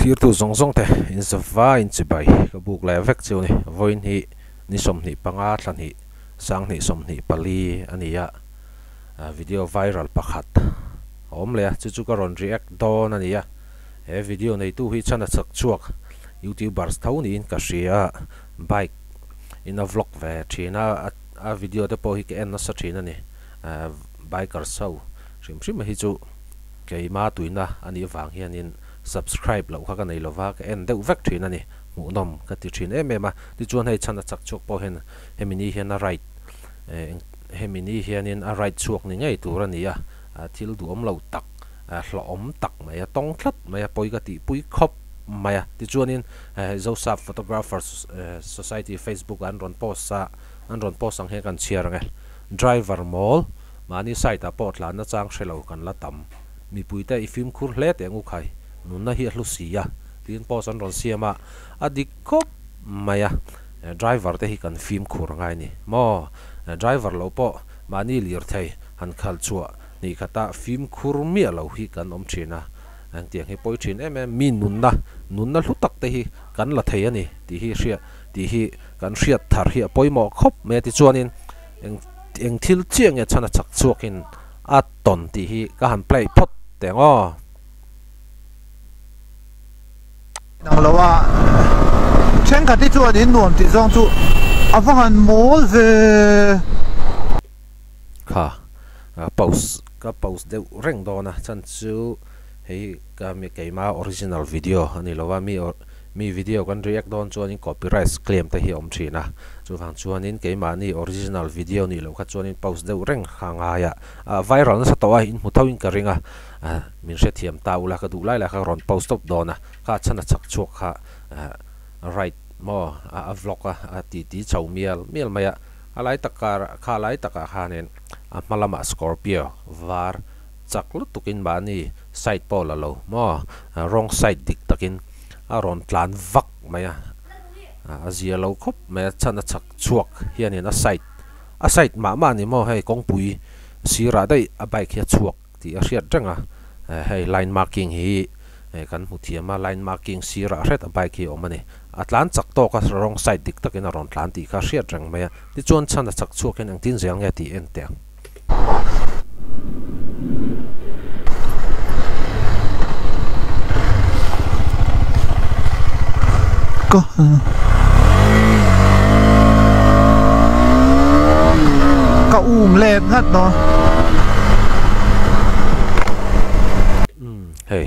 clear tu zong zong te in zawa in chibai ka buk la vek chu ni voin hi ni som ni panga thlan hi sang ni som ni pali ania video viral pakhat om le chu ka ron react don ania he video nei tu hi chana chak chuak youtubers thau ni in ka ria bike in a vlog ve thina a video te po hi ke en na sa thina ni biker so rim hi chu ke ma tuina ani wang hian in subscribe lo kha ka nei lova ka en deuh vek thina ni mu nom ka ti thin em em a ti chuan hei chana chak chuk po hen hemini hian a right hemini hian in a right chuak ni ngei tur ania thil duam lo tak hlom tak mai tong thlat mai poi ka ti pui khop mai ti chuan in Joseph Photographers Society Facebook an ron post ang he kan share nge driver mall mani site a pot la na chang shelo kan la tam mi puita I film khur hle te ngu khai nun na hi hlu sia tin post an ron siama adikop maya driver te hi kan film khur ngai ni mo driver lo po mani lir thei han khal chua ni khata film khur mi lo hi kan om thina ang tiang hi poi thin em mi nun na hlu tak te hi kan la thei ani ti hi kan riat thar hi poi mo khop me ti chuanin eng thil chiang e chana chak chuakin a ton ti hi ka han play phot tengo nang lawa chen ka ti chuanin nuam ti zong chu avangan mol ve kha post de reng dona chan chu hei ka mi keima original video ani lawa mi video kan react don chuanin copyright claim te hi om thina chu wang chuanin keima ni original video ni lo kha chuanin post de reng khanga ya viral na sa to in muthawin ka ringa min se thiam ta ula ka du lai la kha ron post up dona kha chana chak chuak kha right mo a vlog a ti chau mial maya alai takar kha lai taka hanen malama Scorpio var chaklu tukin bani side pola lo mo wrong side dik takin aron tlan vak maya azia lo khop me chana chak chuak hianin a side ma ni mo hei kongpui sira dai a bike hi chuak ti a riat renga hei line marking hi kan huthiama line marking sira ret a bike hi omani atlan chak to ka wrong side dik takin aron tlan ti kha riat reng maya ti chuan chana chak chuakin ang tin jiang nge ti en teng ka let ngat no hey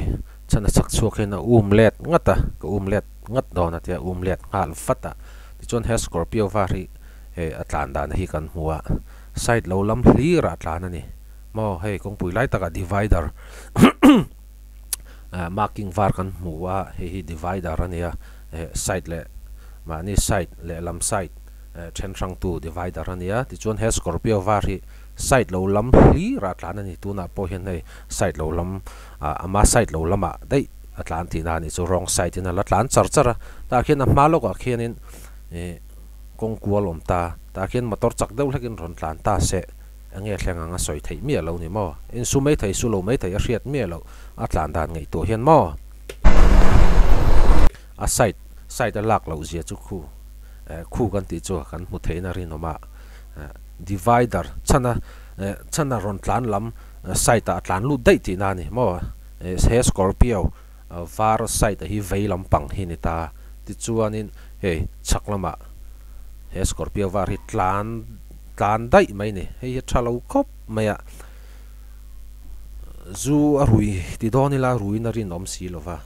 chana chak chuakin a let ngata ka let ngat dona tia let ngal fata ti chon he Scorpio vari he atlan dan hi kan huwa side lo lam hlira atlan ani mo hey kong pui lai taka divider marking var kan huwa he divider ania side le mani side le lam side chen rang tu divider ania ti chuan he Scorpio vari side lo lam hlira atlan ani tuna po hian nei side lo lam ama side lo lama dei Atlanti na ni chu wrong side in Atlant charchara ta khian a hmalo ka khianin kong kual om ta khian motor chak deuh hlekin ron tlan ta se ange thlenganga soi thei mi lo ni mo in su mai thei su lo mai thei a riat mi lo Atlant dan ngei to hian mo a side a lak lo zia chu khu kan ti chu kan mu thei na rin oma divider chana ron tlan lam side a tlan lu dei ti na ni mo he Scorpio var side hi veilam pang hi ni ta ti chuanin he chaklama he Scorpio var hi tlan dai mai ni he thalo khop maya zu a rui ti donila rui na rin om si lova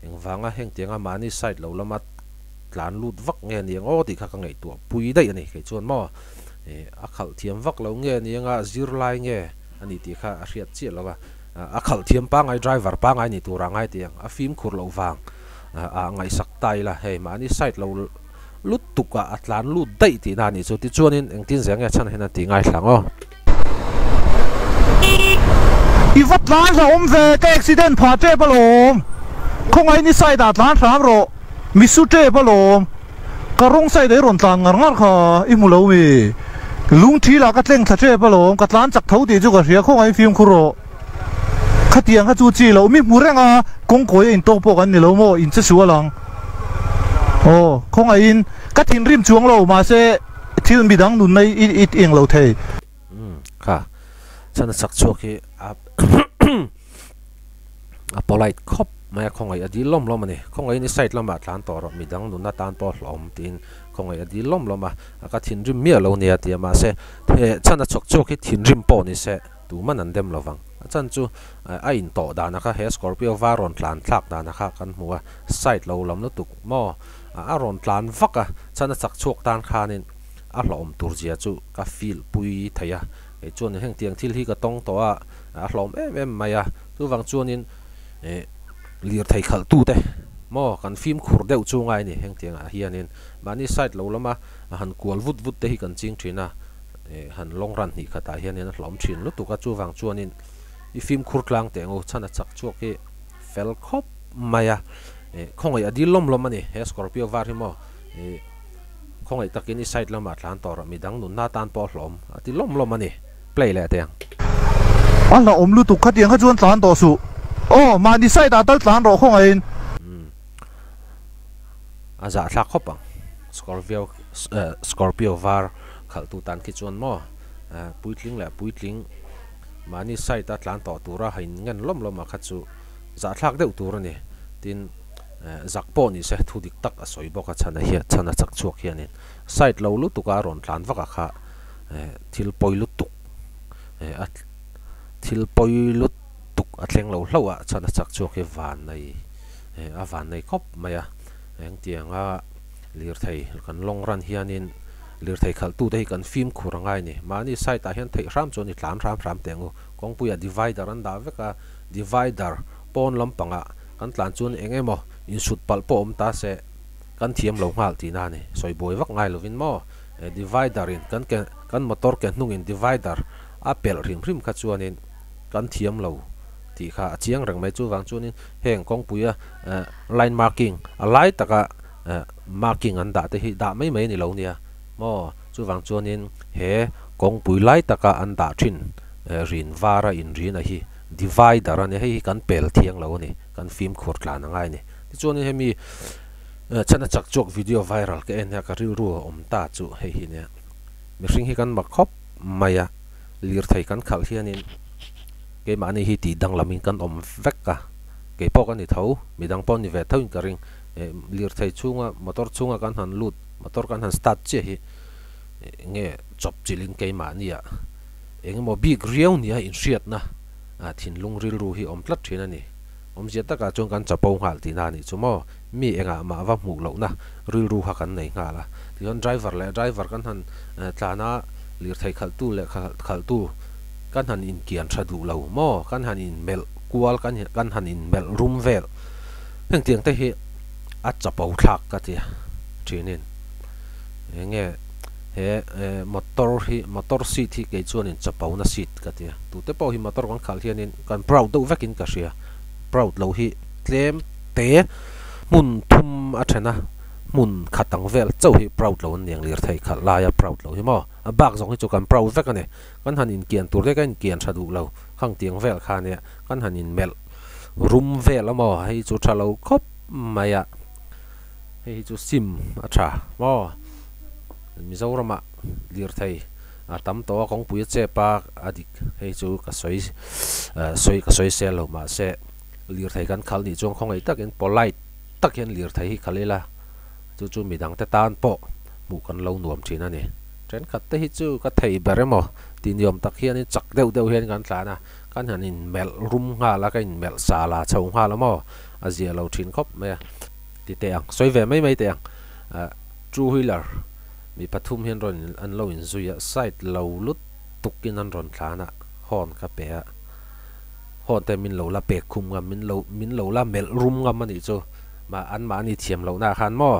eng wanga heng tianga mani side lo lama tlan lut vak nge ni ngo ti kha ka ngei tu pui dai ani ke chuan mo a khal thiam vak lo nge ni nga zir lai nge ani ti kha a riat chi lova a khal thiam pa ngai driver pa ngai ni tura ngai tiang a film khur lo wang a ngai sak tai la he mani side lo lut tuka atlan lut dai ti na ni chu ti chuanin eng tin zeng ya chan hena ti ngai hlango I vat lan ra om ve ka accident pha te balom khong ai ni side atlan ram ro misu te balom ka rong side de ron tlan ngar kha I mu lo wi lung thi la ka tleng tha te balom ka tlan chak thau ti chu ka ria khong ai film khuro khát tiếng khát chú chi lâu mi mù reng à công cối in tông bộ cái này lâu mò in sẽ sửa lòng không ai in cắt thiên rim chuông lâu mà sẽ thiên bị đắng nụn này ít yên lâu thếค่ะฉันสักช่วงที่polite cop มาของไอ้อดีล้มล้มมันนี่ของไอ้นี่ใส่ลำบากทานต่อรมีดังนุนตานปอหลอมตีนของไอ้อดีล้มล้มมาก็ทิ้งริมเมียเราเนี่ยที่มาเสฉันสักช่วงที่ทิ้งริมปอนี่เสดูมันนั่นเดิมระวังฉันจูไอ้อินต่อดานะคะเฮสกอร์เปียววารอนทานทักดานะคะกันหัวใส่เราล้มแล้วตุกหม้ออารอนทานฟักฉันสักช่วงทานคานินหลอมตัวเจียจูก็ฟีลปุยไทยจวนแห่งเตียงที่ที่ก็ต้องตัวหลอมไม่ตัววังจวนนินเลียร์ไทยขัลตู้เต้หม้อกันฟิล์มขุดเดี่ยวจูงไงนี่แห่งเตียงเฮียนินมานี่ไซด์เราแล้วมาหันกวลวุดเตะกันจริงทีน่ะหันลงรันนี่ขตาเฮียนินหลอมชินแล้วตัวก็จูวังจวนนินอีฟิล์มขุดกลางเตียงโอ้ฉันจักช่วงที่เฟลคอปไม่คงไอ้อดีล้มมันนี่เฮสกอร์เปียววาร์ที่หม้อคงไอ้ตะกี้นี่ไซด์ละมาทานต่อระมีดังนุนหน้าตานปอหลอมอดีล้มมันนี่เปล่ยแหละเตียงเราอมรู้ตุกขตียงขจวนทานต่อสู้มาดีไซน์ตาตั้งทานรอคงไอ้อาจจะทักเข้าปังสกอร์เปียววาร์ขัลตูตันคิดจวนมั่วปุยลิงแหละปุยลิงมานี่ไซต์ตาทานต่อตัวระหินเงินล้มมาขัดสู้จะทักเดือดตัวนี่ตินจักปอนี่เสทุดิกตักสวยบอกฉันเฮียฉันจักช่วงเฮียนี่ไซต์เราลุตุกอารอนทานวักค่ะทิลปอยลุตุกทิลปอยลุตุกอัดเลี้ยงเราฉันจักช่วงเฮวานในครบมาแห่งเตียงเลือดไทยกันลงรันเฮียนินเลือดไทยขัลตู้ได้กันฟิล์มขูรังไงนี่มานี่ไซต์ตาเฮียนไทยรำจนนี่รำเตียงกองปุยดิวิเดอร์อันดาเวกดิวิเดอร์ปอนลำปังกันหลานจนเองไงมั้งอินสุดปัลปอมตาเสกันเทียมลงหัลตีนานี่สวยบวยวักไงลูวินมั้งดิวิเดอร์อินกันมอเตอร์กันนุ่งอินดิวิเดอร์เปลริมขัดจวนนินกันเทียมเราที่ข้าเชียงรังไม่จูวังจูนินแห่งกองปุยไลน์มาร์กิ้งไลน์ตะกะมาร์กิ้งอันดาแต่ที่ดาไม่นี่เราเนี่ยมั้งจูวังจูนินเฮกองปุยไลน์ตะกะอันดาชินรินวาระอินรินอะฮีดิวิเดอร์เนี่ยให้กันเปลเทียงเราเนี่ยกันฟิล์มขวดกลางง่ายเนี่ยที่จูนี่ให้มีฉันจักจกวิดีโอไวรัลก็เอ็นเนี่ยก็รู้ตาจูให้เนี่ยมีสิ่งที่กันมาครบไม่เลือดไทยกันขัลเฮียนินเกมานี่ฮิตีดังลามินกันเวกกะเกปอกันนี่เท่ามีดังปอนนี่เวทเท่าอินกระริงเลือดไทยช่วงมอเตอร์ช่วงกันหันลูดมอเตอร์กันหันสตาร์ทเจ้ฮิเงี้ยจบจิลิงเกมานี่เองมอบีกเรียวนี่อินเชียดนะทิ้งลุงริลรูฮิพลัดทีนั่นนี่เสียตะกาจงกันจะปองหัลตีนานี่ชั่วโมงมีเองมาว่าหมู่เหล่านะริลรูหักันไหนงาละที่คนไดรเวอร์กันหันตาหน้าเลือดไทยขัลตู้และขัลตู้กันหันอินเกียนชะดูเหล่าหม้อกันหันอินเมลกัวกันหันอินเมลรุมเวลเพียงเตียงแต่เฮอัดจะเป่าทักกันเดียจีนินเงี้ยมอเตอร์ซีที่เกิดส่วนนี้จะเป่าหน้าซีดกันเดียตัวเตป่าหิมอเตอร์กันขัลเฮียนินกันพราวดูเวกินกันเสียพราวเราฮิเต็มเตะมุนทุ่มอัศนะมุนขัดตังเวลเจ้าฮิพราวเราเนี่ยเลือดไทยขัดลายพราวเราฮิมอบากสองฮิจุกันพราวเวกันเนี่ยกันหันอินเกียนตัวเล็กกันเกียนชะดูเราข้างเตียงเวลคาเนี่ยกันหันอินเมลรุมเวลแล้วมั้งให้จุดชะเราครบไม่ให้จุดซิมอัศมั้งมิซาอุระมะเลือดไทยตั้มตัวของปุยเจ็บปากอดีตให้จุดกระสวยเซลล์มาเสเลือดไทยกันขัลนี่จงของไอ้ตักเห็นปอไลท์ตักเห็นเลือดไทยขัลเลยละจู่มีดังแต่ตานปอหมู่กันเราหน่วมทีนั่นเองเช่นขัดแต่ฮิจู่ก็ไทยเบรมตีนยมตักเฮียนี่จักเดียวเฮียนกันสานะกันหันอินเมลรุมหาแล้วก็อินเมลซาลาชงหาแล้วมั้งอาเจียเราทิ้งครบไหมตีเตียงสวยแหวไม่เตียงจูฮิลเลอร์มีปฐุมเฮียนรอนอันเราอินซุยไซต์เราลุดตุกินอันรอนสานะฮอนกับเปะฮอนแต่มินเราละเปกคุมกับมินเราละเมลรุมกับมันอีกจู่มาอันมานี่เทียมเราหน้าขันมั้ง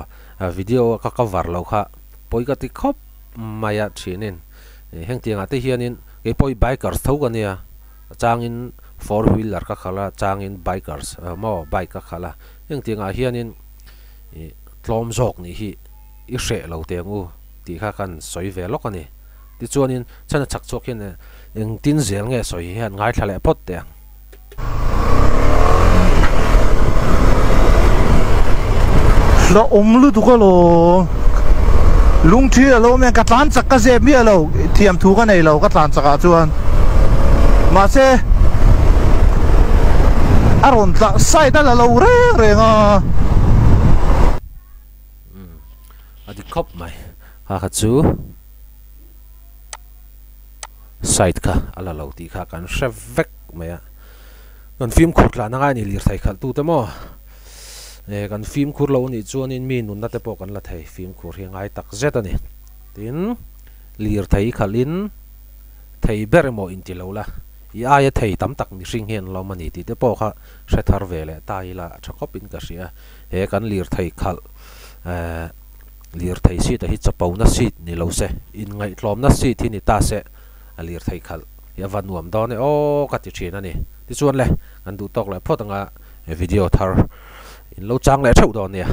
วิดีโอก็กวาดเราค่ะปอยก็ติครบไม่ยัดเชียนินแห่งเตียงที่เฮียนินไอ้ปอยไบเกอร์สเท่ากันเนี่ยจางอิน4 wheeler ก็ขละจางอินไบเกอร์สมั้งไบค์ก็ขละแห่งเตียงเฮียนินลมจอกนี่ฮิอิเสเราเตียงตีข้ากันสวยเวลกันนี่ที่จวนนินฉันชักชกเห็นยังตินเสียงไงสวยเห็นง่ายทะเลพอดเตียง la lu tu ka lo lung thi lo men ka tlan chak ka ze mi lo thiam thu ka nei lo ka tlan chaka chuan ma se aron ta sai da lo re nga adi kop mai ha chu side ka ala lo ti kha kan shevek maya kan film khut la na nga ni lir thai khal tu te mo kan film khur lo ni chuan in mi nun na te po kan la thai film khur hi ngai tak zet ani tin lir thai khalin thai ber mo in ti lo la ya ya thai tam tak mi ring hen lo mani ti te po kha thar vele ta ila thakop in ka sia he kan lir thai khal lir thai si ta hi chapau na si ni lo se in ngai tlom na si thi ni ta se alir thai khal ya van nuam don e o ka ti thina ni ti chuan le an du tok le photanga video thar in lo chang le thau don ne